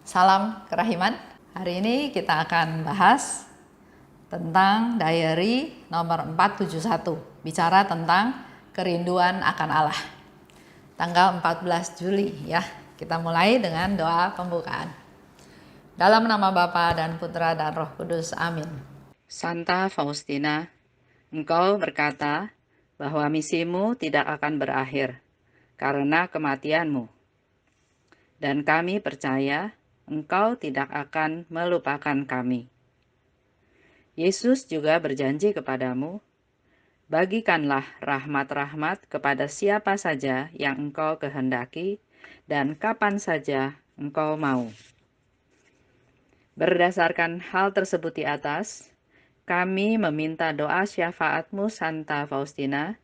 Salam kerahiman. Hari ini kita akan bahas tentang diary nomor 471. Bicara tentang kerinduan akan Allah. Tanggal 14 Juli ya. Kita mulai dengan doa pembukaan. Dalam nama Bapa dan Putra dan Roh Kudus. Amin. Santa Faustina, engkau berkata bahwa misimu tidak akan berakhir karena kematianmu. Dan kami percaya engkau tidak akan melupakan kami. Yesus juga berjanji kepadamu, bagikanlah rahmat-rahmat kepada siapa saja yang engkau kehendaki dan kapan saja engkau mau. Berdasarkan hal tersebut di atas, kami meminta doa syafaatmu Santa Faustina,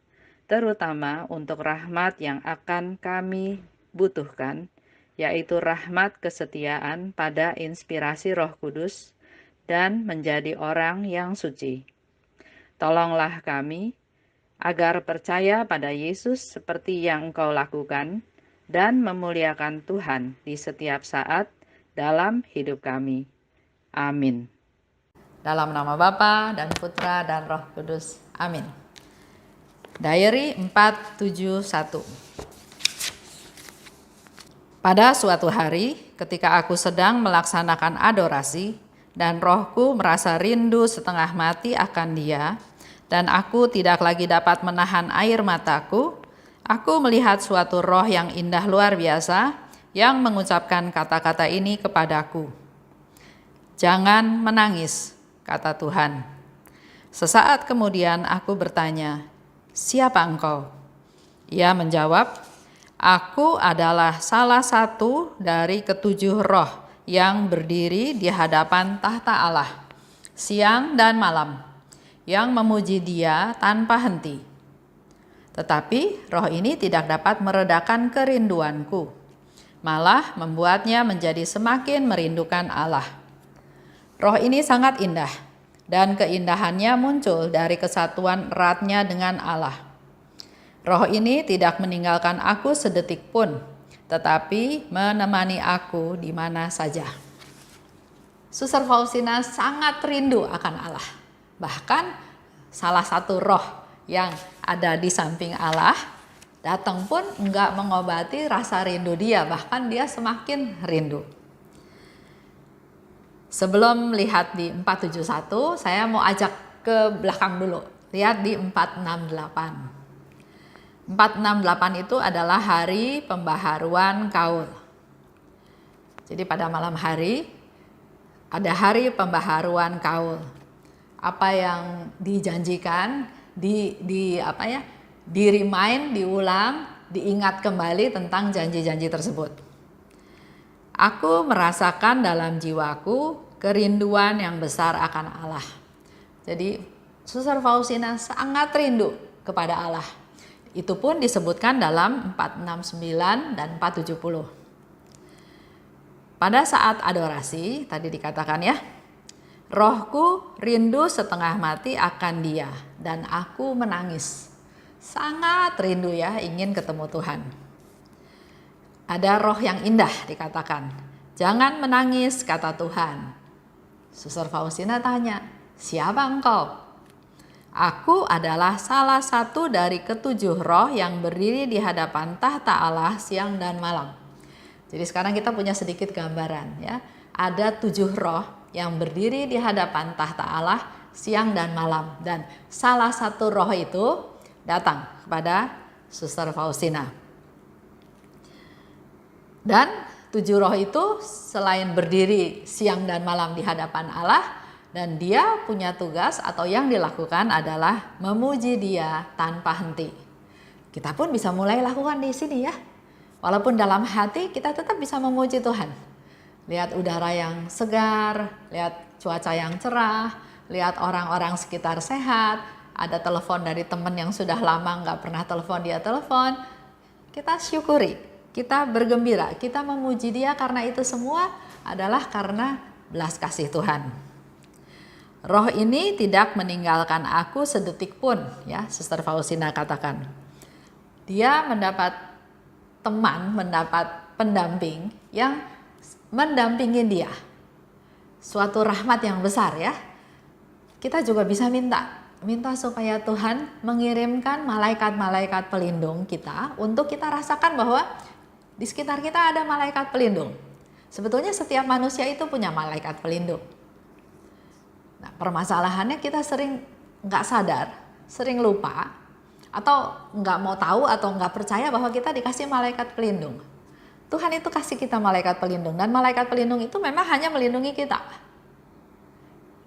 terutama untuk rahmat yang akan kami butuhkan, yaitu rahmat kesetiaan pada inspirasi Roh Kudus dan menjadi orang yang suci. Tolonglah kami agar percaya pada Yesus seperti yang Engkau lakukan dan memuliakan Tuhan di setiap saat dalam hidup kami. Amin. Dalam nama Bapa dan Putra dan Roh Kudus. Amin. Diary 471. Pada suatu hari, ketika aku sedang melaksanakan adorasi dan rohku merasa rindu setengah mati akan Dia, dan aku tidak lagi dapat menahan air mataku, aku melihat suatu roh yang indah luar biasa yang mengucapkan kata-kata ini kepadaku. Jangan menangis, kata Tuhan. Sesaat kemudian aku bertanya, siapa engkau? Ia menjawab, aku adalah salah satu dari ketujuh roh yang berdiri di hadapan tahta Allah, siang dan malam, yang memuji Dia tanpa henti. Tetapi roh ini tidak dapat meredakan kerinduanku, malah membuatnya menjadi semakin merindukan Allah. Roh ini sangat indah, dan keindahannya muncul dari kesatuan eratnya dengan Allah. Roh ini tidak meninggalkan aku sedetik pun, tetapi menemani aku di mana saja. Suster Faustina sangat rindu akan Allah. Bahkan salah satu roh yang ada di samping Allah datang pun enggak mengobati rasa rindu dia, bahkan dia semakin rindu. Sebelum lihat di 471, saya mau ajak ke belakang dulu. Lihat di 468. 468 itu adalah hari pembaharuan kaul. Jadi pada malam hari ada hari pembaharuan kaul. Apa yang dijanjikan, di-remind, diulang, diingat kembali tentang janji-janji tersebut. Aku merasakan dalam jiwaku kerinduan yang besar akan Allah. Jadi Suster Faustina sangat rindu kepada Allah. Itu pun disebutkan dalam 469 dan 470. Pada saat adorasi, tadi dikatakan ya, rohku rindu setengah mati akan Dia dan aku menangis. Sangat rindu ya, ingin ketemu Tuhan. Ada roh yang indah dikatakan. Jangan menangis, kata Tuhan. Suster Faustina tanya, siapa engkau? Aku adalah salah satu dari ketujuh roh yang berdiri di hadapan tahta Allah siang dan malam. Jadi sekarang kita punya sedikit gambaran ya. Ada 7 roh yang berdiri di hadapan tahta Allah siang dan malam. Dan salah satu roh itu datang kepada Suster Faustina. Dan 7 roh itu selain berdiri siang dan malam di hadapan Allah, dan dia punya tugas atau yang dilakukan adalah memuji Dia tanpa henti. Kita pun bisa mulai lakukan di sini ya. Walaupun dalam hati kita tetap bisa memuji Tuhan. Lihat udara yang segar, lihat cuaca yang cerah, lihat orang-orang sekitar sehat, ada telepon dari teman yang sudah lama nggak pernah telepon, dia telepon. Kita syukuri. Kita bergembira, kita memuji Dia karena itu semua adalah karena belas kasih Tuhan. Roh ini tidak meninggalkan aku sedetik pun, ya, Suster Faustina katakan. Dia mendapat teman, mendapat pendamping yang mendampingi dia. Suatu rahmat yang besar ya. Kita juga bisa minta supaya Tuhan mengirimkan malaikat-malaikat pelindung kita untuk kita rasakan bahwa di sekitar kita ada malaikat pelindung. Sebetulnya setiap manusia itu punya malaikat pelindung. Nah, permasalahannya kita sering nggak sadar, sering lupa, atau nggak mau tahu atau nggak percaya bahwa kita dikasih malaikat pelindung. Tuhan itu kasih kita malaikat pelindung, dan malaikat pelindung itu memang hanya melindungi kita.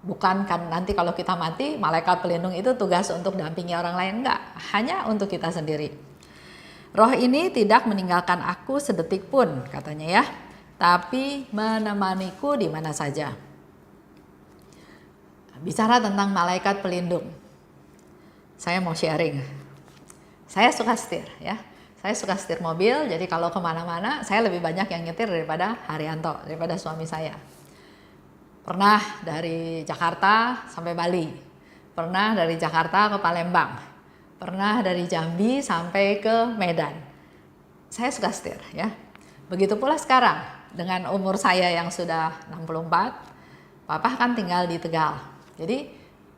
Bukan kan nanti kalau kita mati, malaikat pelindung itu tugas untuk dampingi orang lain, enggak, hanya untuk kita sendiri. Roh ini tidak meninggalkan aku sedetik pun, katanya ya, tapi menemaniku di mana saja. Bicara tentang malaikat pelindung, saya mau sharing. Saya suka setir ya. Saya suka setir mobil, jadi kalau kemana-mana saya lebih banyak yang nyetir daripada Haryanto, daripada suami saya. Pernah dari Jakarta sampai Bali, pernah dari Jakarta ke Palembang, pernah dari Jambi sampai ke Medan. Saya suka setir ya. Begitu pula sekarang dengan umur saya yang sudah 64, Papa kan tinggal di Tegal. Jadi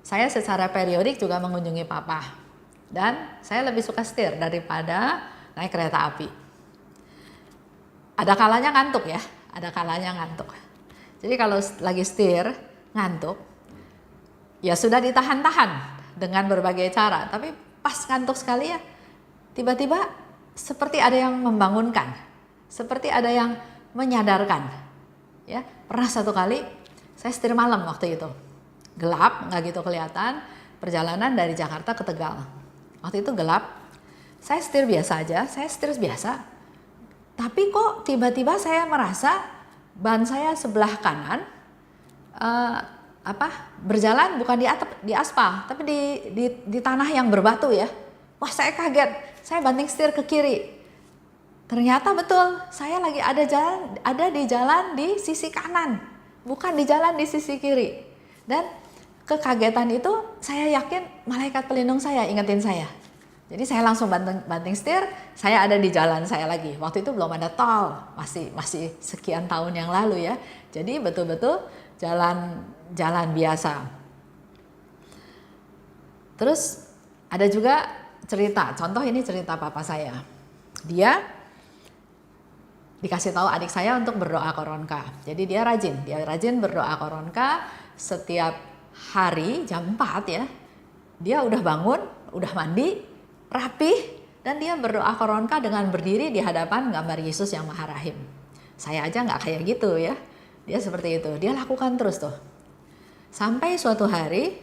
saya secara periodik juga mengunjungi Papa. Dan saya lebih suka setir daripada naik kereta api. Ada kalanya ngantuk ya, ada kalanya ngantuk. Jadi kalau lagi setir, ngantuk, ya sudah ditahan-tahan dengan berbagai cara. Tapi pas ngantuk sekali ya, tiba-tiba seperti ada yang membangunkan, seperti ada yang menyadarkan. Ya, pernah satu kali saya setir malam waktu itu, gelap, nggak gitu kelihatan, perjalanan dari Jakarta ke Tegal. Waktu itu gelap, saya setir biasa aja, saya setir biasa. Tapi kok tiba-tiba saya merasa ban saya sebelah kanan berjalan bukan di aspal, tapi di tanah yang berbatu ya. Wah, saya kaget. Saya banting setir ke kiri. Ternyata betul, saya lagi ada di jalan di sisi kanan, bukan di jalan di sisi kiri. Dan kekagetan itu saya yakin malaikat pelindung saya ingetin saya. Jadi saya langsung banting setir, saya ada di jalan saya lagi. Waktu itu belum ada tol, masih sekian tahun yang lalu ya. Jadi betul-betul jalan biasa. Terus ada juga cerita, contoh ini cerita papa saya. Dia dikasih tahu adik saya untuk berdoa koronka. Jadi dia rajin berdoa koronka setiap hari jam 4 ya. Dia udah bangun, udah mandi, rapih, dan dia berdoa koronka dengan berdiri di hadapan gambar Yesus yang Maha Rahim. Saya aja nggak kayak gitu ya. Dia seperti itu, dia lakukan terus tuh. Sampai suatu hari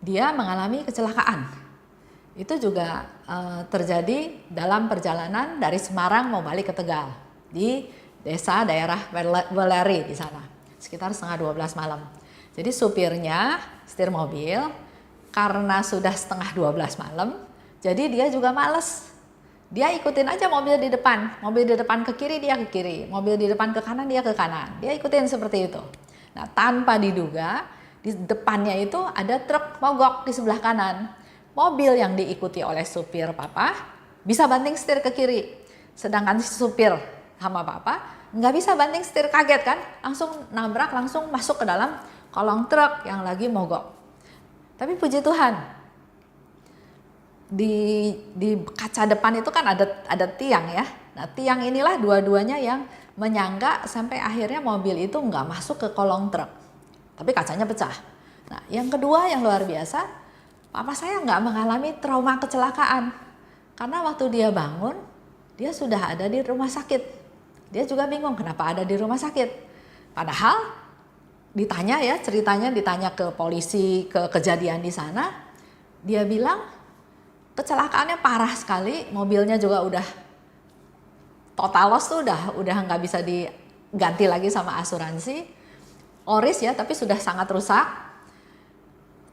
dia mengalami kecelakaan. Itu juga terjadi dalam perjalanan dari Semarang mau balik ke Tegal. Di desa daerah Weleri di sana. Sekitar setengah 12 malam. Jadi supirnya setir mobil, karena sudah setengah 12 malam, jadi dia juga males. Dia ikutin aja mobil di depan. Mobil di depan ke kiri, dia ke kiri. Mobil di depan ke kanan, dia ke kanan. Dia ikutin seperti itu. Nah, tanpa diduga, di depannya itu ada truk mogok di sebelah kanan. Mobil yang diikuti oleh supir papa bisa banting setir ke kiri. Sedangkan supir sama papa nggak bisa banting setir, kaget kan? Langsung nabrak, langsung masuk ke dalam kolong truk yang lagi mogok. Tapi puji Tuhan, di kaca depan itu kan ada tiang ya. Nah, tiang inilah dua-duanya yang menyangga sampai akhirnya mobil itu nggak masuk ke kolong truk. Tapi kacanya pecah. Nah, yang kedua yang luar biasa, papa saya nggak mengalami trauma kecelakaan. Karena waktu dia bangun, dia sudah ada di rumah sakit. Dia juga bingung kenapa ada di rumah sakit. Padahal ditanya ya, ceritanya ditanya ke polisi, ke kejadian di sana, dia bilang kecelakaannya parah sekali, mobilnya juga udah total loss tuh, udah nggak bisa diganti lagi sama asuransi. Oris ya, tapi sudah sangat rusak.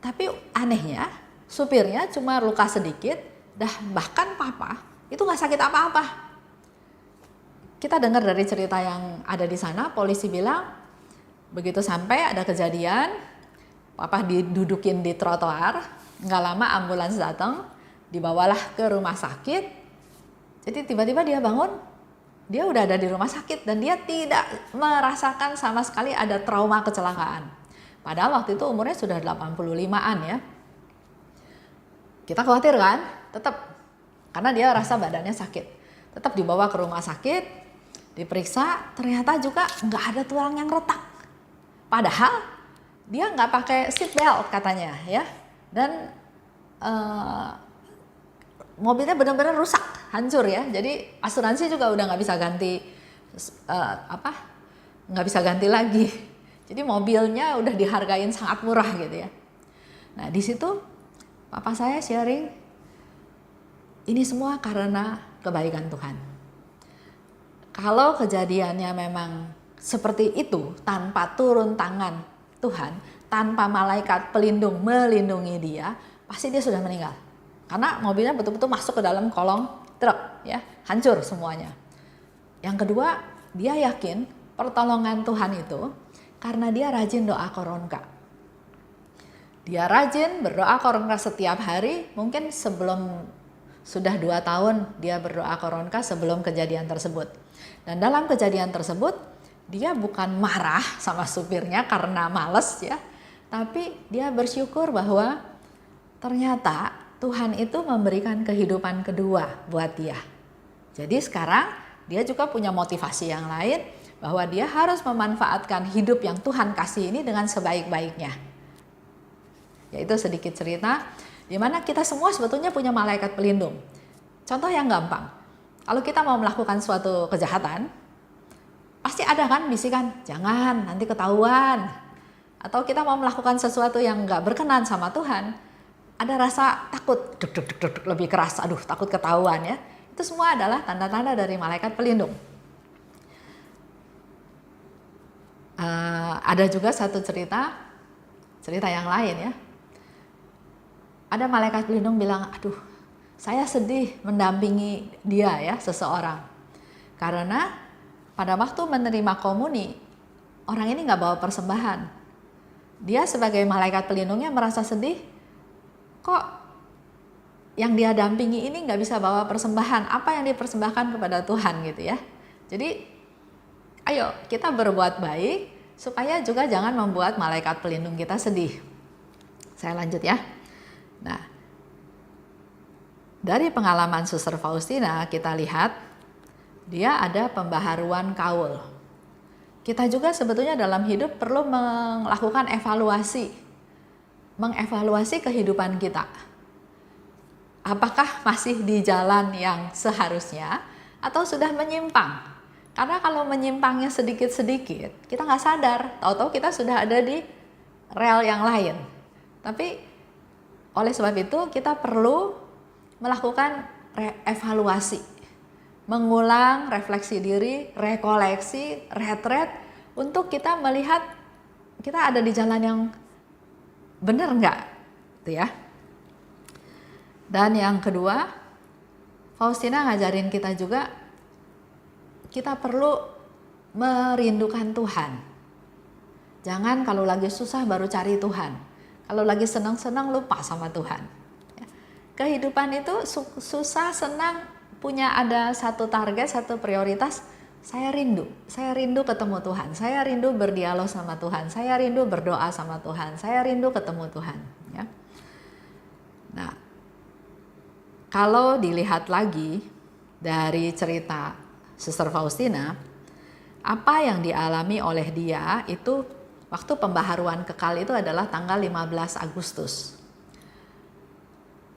Tapi anehnya, supirnya cuma luka sedikit, bahkan papa itu nggak sakit apa-apa. Kita dengar dari cerita yang ada di sana, polisi bilang begitu sampai ada kejadian, papa didudukin di trotoar, nggak lama ambulans datang, dibawalah ke rumah sakit. Jadi tiba-tiba dia bangun, dia udah ada di rumah sakit dan dia tidak merasakan sama sekali ada trauma kecelakaan. Padahal waktu itu umurnya sudah 85-an ya. Kita khawatir kan? Tetap, karena dia rasa badannya sakit. Tetap dibawa ke rumah sakit, diperiksa, ternyata juga nggak ada tulang yang retak. Padahal dia nggak pakai seat belt katanya ya. Dan mobilnya benar-benar rusak, hancur ya. Jadi asuransi juga udah nggak bisa ganti nggak bisa ganti lagi. Jadi mobilnya udah dihargain sangat murah gitu ya. Nah di situ papa saya sharing, ini semua karena kebaikan Tuhan. Kalau kejadiannya memang seperti itu, tanpa turun tangan Tuhan, tanpa malaikat pelindung melindungi dia, pasti dia sudah meninggal. Karena mobilnya betul-betul masuk ke dalam kolong truk ya, hancur semuanya. Yang kedua, dia yakin pertolongan Tuhan itu karena dia rajin doa koronka. Dia rajin berdoa koronka setiap hari, mungkin sudah 2 tahun dia berdoa koronka sebelum kejadian tersebut. Dan dalam kejadian tersebut, dia bukan marah sama supirnya karena males ya, tapi dia bersyukur bahwa ternyata Tuhan itu memberikan kehidupan kedua buat dia. Jadi sekarang dia juga punya motivasi yang lain bahwa dia harus memanfaatkan hidup yang Tuhan kasih ini dengan sebaik-baiknya. Yaitu sedikit cerita di mana kita semua sebetulnya punya malaikat pelindung. Contoh yang gampang. Kalau kita mau melakukan suatu kejahatan, pasti ada kan bisikan, jangan nanti ketahuan. Atau kita mau melakukan sesuatu yang nggak berkenan sama Tuhan, ada rasa takut, duk, lebih keras, aduh takut ketahuan ya. Itu semua adalah tanda-tanda dari malaikat pelindung. Ada juga satu cerita yang lain ya. Ada malaikat pelindung bilang, aduh saya sedih mendampingi dia ya, seseorang. Karena pada waktu menerima komuni, orang ini nggak bawa persembahan. Dia sebagai malaikat pelindungnya merasa sedih, kok yang dia dampingi ini nggak bisa bawa persembahan, apa yang dipersembahkan kepada Tuhan gitu ya. Jadi ayo kita berbuat baik supaya juga jangan membuat malaikat pelindung kita sedih. Saya lanjut ya. Nah, dari pengalaman Suster Faustina kita lihat dia ada pembaharuan kaul. Kita juga sebetulnya dalam hidup perlu melakukan mengevaluasi kehidupan kita. Apakah masih di jalan yang seharusnya atau sudah menyimpang? Karena kalau menyimpangnya sedikit-sedikit, kita nggak sadar, tahu-tahu kita sudah ada di rel yang lain. Tapi oleh sebab itu kita perlu melakukan evaluasi, mengulang refleksi diri, rekoleksi, retret untuk kita melihat kita ada di jalan yang benar nggak, gitu ya. Dan yang kedua, Faustina ngajarin kita juga, kita perlu merindukan Tuhan. Jangan kalau lagi susah baru cari Tuhan, kalau lagi senang-senang lupa sama Tuhan. Kehidupan itu susah, senang, punya ada satu target, satu prioritas. Saya rindu ketemu Tuhan, saya rindu berdialog sama Tuhan, saya rindu berdoa sama Tuhan, saya rindu ketemu Tuhan. Ya. Nah, kalau dilihat lagi dari cerita Suster Faustina, apa yang dialami oleh dia itu waktu pembaharuan kekal itu adalah tanggal 15 Agustus.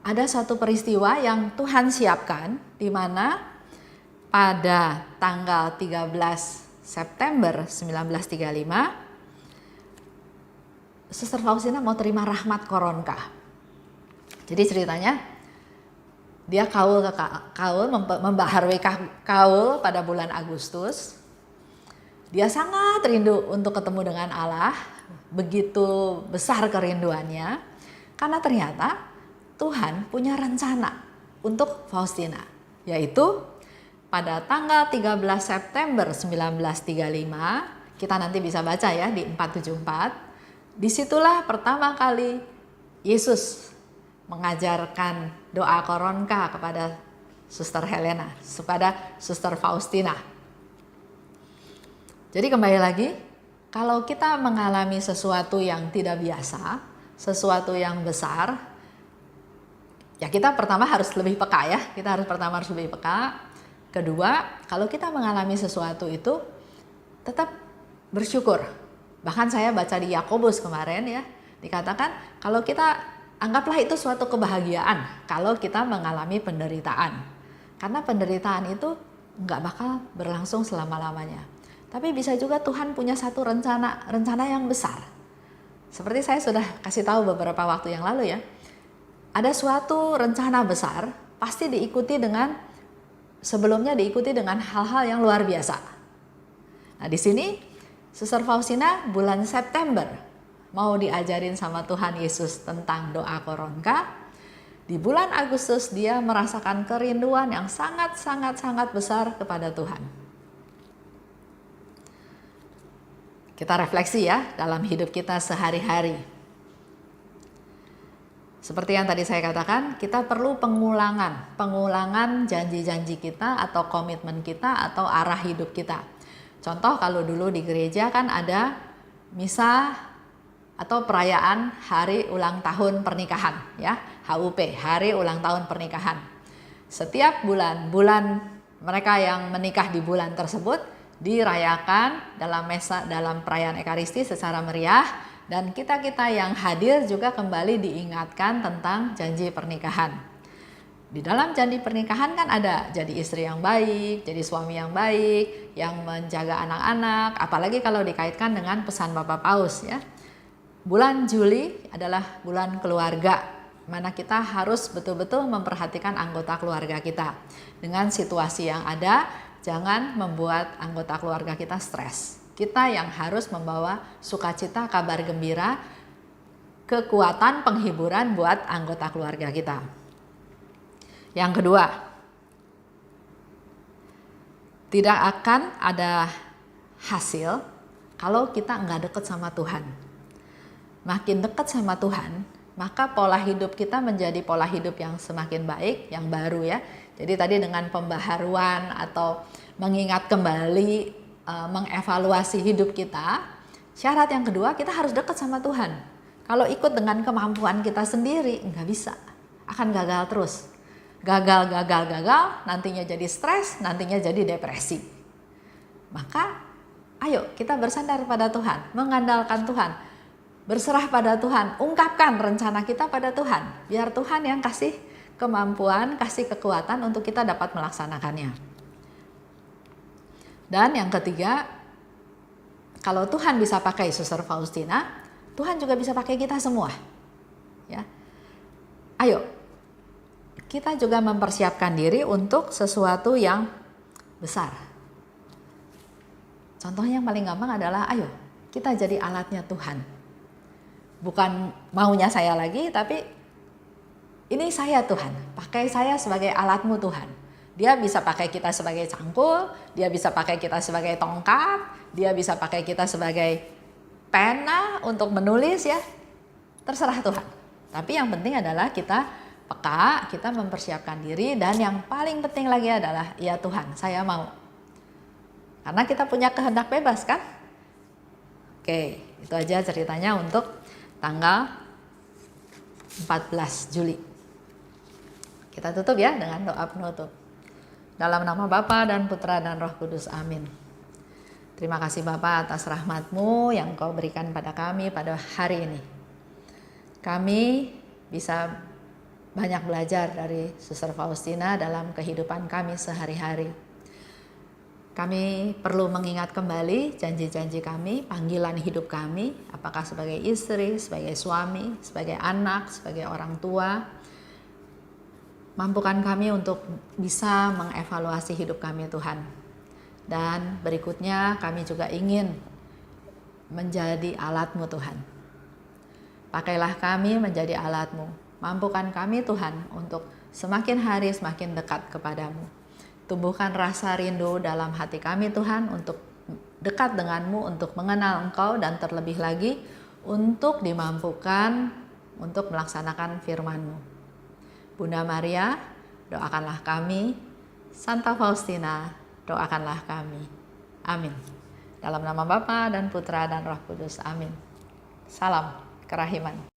Ada satu peristiwa yang Tuhan siapkan di mana pada tanggal 13 September 1935 Suster Faustina mau terima rahmat koronka. Jadi ceritanya dia membaharui kaul pada bulan Agustus. Dia sangat rindu untuk ketemu dengan Allah, begitu besar kerinduannya, karena ternyata Tuhan punya rencana untuk Faustina, yaitu pada tanggal 13 September 1935, kita nanti bisa baca ya di 474, disitulah pertama kali Yesus mengajarkan doa koronka kepada Suster Helena, kepada Suster Faustina. Jadi kembali lagi, kalau kita mengalami sesuatu yang tidak biasa, sesuatu yang besar, ya kita pertama harus lebih peka ya. Kita pertama harus lebih peka. Kedua, kalau kita mengalami sesuatu itu tetap bersyukur. Bahkan saya baca di Yakobus kemarin ya, dikatakan kalau kita anggaplah itu suatu kebahagiaan kalau kita mengalami penderitaan. Karena penderitaan itu nggak bakal berlangsung selama-lamanya. Tapi bisa juga Tuhan punya satu rencana yang besar. Seperti saya sudah kasih tahu beberapa waktu yang lalu ya. Ada suatu rencana besar pasti sebelumnya diikuti dengan hal-hal yang luar biasa. Nah, di sini Suster Faustina bulan September mau diajarin sama Tuhan Yesus tentang doa koronka. Di bulan Agustus dia merasakan kerinduan yang sangat besar kepada Tuhan. Kita refleksi ya dalam hidup kita sehari-hari. Seperti yang tadi saya katakan, kita perlu pengulangan janji-janji kita atau komitmen kita atau arah hidup kita. Contoh kalau dulu di gereja kan ada misa atau perayaan hari ulang tahun pernikahan ya, HUP, hari ulang tahun pernikahan. Setiap bulan mereka yang menikah di bulan tersebut dirayakan dalam perayaan Ekaristi secara meriah, dan kita yang hadir juga kembali diingatkan tentang janji pernikahan. Di dalam janji pernikahan kan ada jadi istri yang baik, jadi suami yang baik, yang menjaga anak-anak, apalagi kalau dikaitkan dengan pesan Bapak Paus ya. Bulan Juli adalah bulan keluarga, mana kita harus betul-betul memperhatikan anggota keluarga kita. Dengan situasi yang ada, jangan membuat anggota keluarga kita stres. Kita yang harus membawa sukacita, kabar gembira, kekuatan, penghiburan buat anggota keluarga kita. Yang kedua, tidak akan ada hasil kalau kita nggak dekat sama Tuhan. Makin dekat sama Tuhan, maka pola hidup kita menjadi pola hidup yang semakin baik, yang baru ya. Jadi tadi dengan pembaharuan atau mengingat kembali, mengevaluasi hidup kita, syarat yang kedua kita harus dekat sama Tuhan. Kalau ikut dengan kemampuan kita sendiri, nggak bisa, akan gagal terus. Gagal, nantinya jadi stres, nantinya jadi depresi. Maka ayo kita bersandar pada Tuhan, mengandalkan Tuhan, berserah pada Tuhan, ungkapkan rencana kita pada Tuhan, biar Tuhan yang kasih kemampuan, kasih kekuatan untuk kita dapat melaksanakannya. Dan yang ketiga, kalau Tuhan bisa pakai Suster Faustina, Tuhan juga bisa pakai kita semua. Ya. Ayo, kita juga mempersiapkan diri untuk sesuatu yang besar. Contohnya yang paling gampang adalah ayo kita jadi alatnya Tuhan. Bukan maunya saya lagi, tapi ini saya Tuhan, pakai saya sebagai alatmu Tuhan. Dia bisa pakai kita sebagai cangkul, dia bisa pakai kita sebagai tongkat, dia bisa pakai kita sebagai pena untuk menulis ya. Terserah Tuhan. Tapi yang penting adalah kita peka, kita mempersiapkan diri, dan yang paling penting lagi adalah ya Tuhan, saya mau. Karena kita punya kehendak bebas kan? Oke, itu aja ceritanya untuk tanggal 14 Juli. Kita tutup ya dengan doa penutup. Dalam nama Bapa dan Putra dan Roh Kudus, amin. Terima kasih Bapa atas rahmat-Mu yang Kau berikan pada kami pada hari ini. Kami bisa banyak belajar dari Suster Faustina dalam kehidupan kami sehari-hari. Kami perlu mengingat kembali janji-janji kami, panggilan hidup kami, apakah sebagai istri, sebagai suami, sebagai anak, sebagai orang tua. Mampukan kami untuk bisa mengevaluasi hidup kami Tuhan. Dan berikutnya kami juga ingin menjadi alat-Mu Tuhan. Pakailah kami menjadi alat-Mu. Mampukan kami Tuhan untuk semakin hari semakin dekat kepadamu. Tumbuhkan rasa rindu dalam hati kami Tuhan untuk dekat denganmu, untuk mengenal Engkau, dan terlebih lagi untuk dimampukan untuk melaksanakan firman-Mu. Bunda Maria, doakanlah kami. Santa Faustina, doakanlah kami. Amin. Dalam nama Bapa dan Putra dan Roh Kudus. Amin. Salam kerahiman.